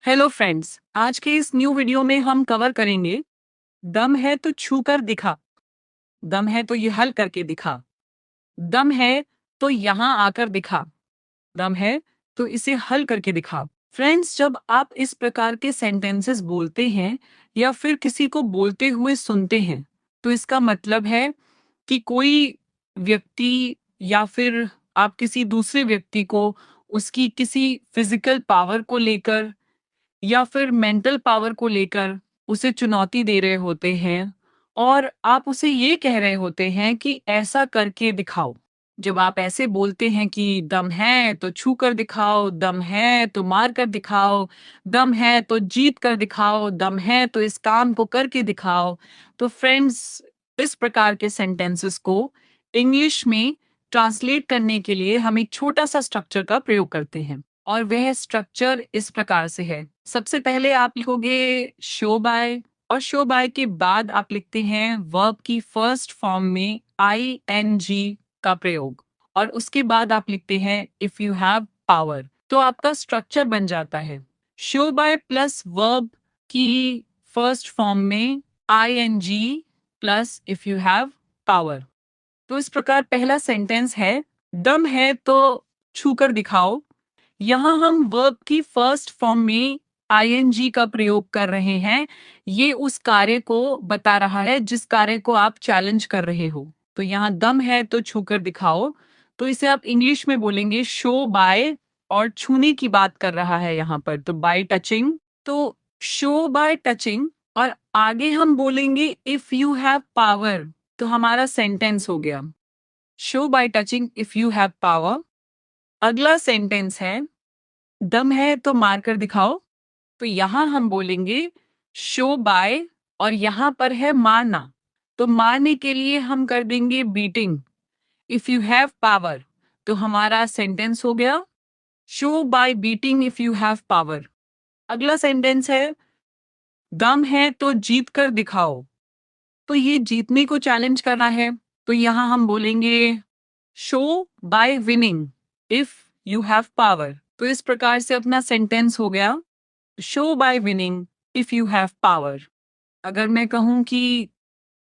Hello friends, आज के इस न्यू वीडियो में हम कवर करेंगे दम है तो छू कर दिखा, दम है तो ये हल करके दिखा, दम है तो यहाँ आकर दिखा, दम है तो इसे हल करके दिखा। फ्रेंड्स, जब आप इस प्रकार के सेंटेंसेस बोलते हैं या फिर किसी को बोलते हुए सुनते हैं तो इसका मतलब है कि कोई व्यक्ति या फिर आप किसी दूसरे व्यक्ति को उसकी किसी फिजिकल पावर को लेकर या फिर मेंटल पावर को लेकर उसे चुनौती दे रहे होते हैं और आप उसे ये कह रहे होते हैं कि ऐसा करके दिखाओ। जब आप ऐसे बोलते हैं कि दम है तो छू कर दिखाओ, दम है तो मार कर दिखाओ, दम है तो जीत कर दिखाओ, दम है तो इस काम को करके दिखाओ। तो फ्रेंड्स, इस प्रकार के सेंटेंसेस को इंग्लिश में ट्रांसलेट करने के लिए हम एक छोटा सा स्ट्रक्चर का प्रयोग करते हैं और वह स्ट्रक्चर इस प्रकार से है। सबसे पहले आप लिखोगे शो बाय और शो बाय के बाद आप लिखते हैं वर्ब की फर्स्ट फॉर्म में आई एन जी का प्रयोग और उसके बाद आप लिखते हैं इफ यू हैव पावर। तो आपका स्ट्रक्चर बन जाता है शो बाय प्लस वर्ब की फर्स्ट फॉर्म में I N G plus if you have power. तो इस प्रकार पहला सेंटेंस है दम है तो छू कर दिखाओ। यहाँ हम वर्ब की फर्स्ट फॉर्म में आईएनजी का प्रयोग कर रहे हैं। ये उस कार्य को बता रहा है जिस कार्य को आप चैलेंज कर रहे हो। तो यहाँ दम है तो छूकर दिखाओ, तो इसे आप इंग्लिश में बोलेंगे शो बाय, और छूने की बात कर रहा है यहाँ पर, तो बाय टचिंग। तो शो बाय टचिंग और आगे हम बोलेंगे इफ यू हैव पावर, तो हमारा सेंटेंस हो गया show by touching if you have power. अगला सेंटेंस है दम है तो मार कर दिखाओ, तो यहां हम बोलेंगे शो बाय और यहां पर है मारना, तो मारने के लिए हम कर देंगे beating if you have power. तो हमारा सेंटेंस हो गया show by beating if you have power. अगला सेंटेंस है दम है तो जीत कर दिखाओ, तो ये जीतने को चैलेंज करना है, तो यहां हम बोलेंगे show by winning if you have power. तो इस प्रकार से अपना सेंटेंस हो गया show by winning if you have power. अगर मैं कहूं कि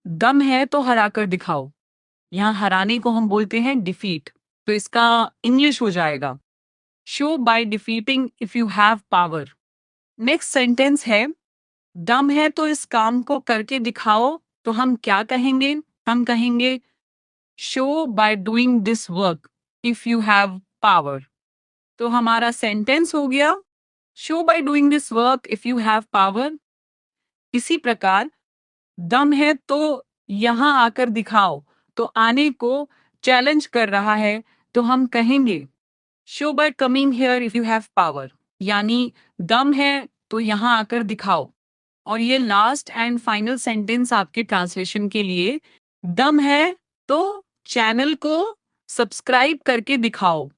दम है तो हरा कर दिखाओ, यहाँ हराने को हम बोलते हैं डिफीट, तो इसका इंग्लिश हो जाएगा show by defeating if you have power. Next sentence है दम है तो इस काम को करके दिखाओ, तो हम क्या कहेंगे? हम कहेंगे show by doing this work if you have power. तो हमारा सेंटेंस हो गया show by doing this work if you have power. इसी प्रकार दम है तो यहां आकर दिखाओ, तो आने को चैलेंज कर रहा है, तो हम कहेंगे show by coming here if you have power, यानी दम है तो यहां आकर दिखाओ। और ये लास्ट एंड फाइनल सेंटेंस आपके ट्रांसलेशन के लिए दम है तो चैनल को सब्सक्राइब करके दिखाओ,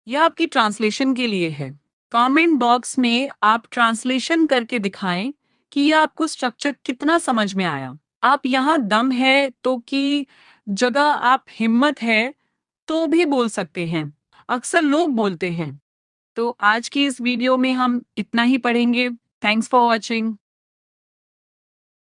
यह आपकी ट्रांसलेशन के लिए है। कमेंट बॉक्स में आप ट्रांसलेशन करके दिखाएं कि यह आपको स्ट्रक्चर कितना समझ में आया। आप यहाँ दम है तो की जगह आप हिम्मत है तो भी बोल सकते हैं, अक्सर लोग बोलते हैं। तो आज की इस वीडियो में हम इतना ही पढ़ेंगे। Thanks for watching.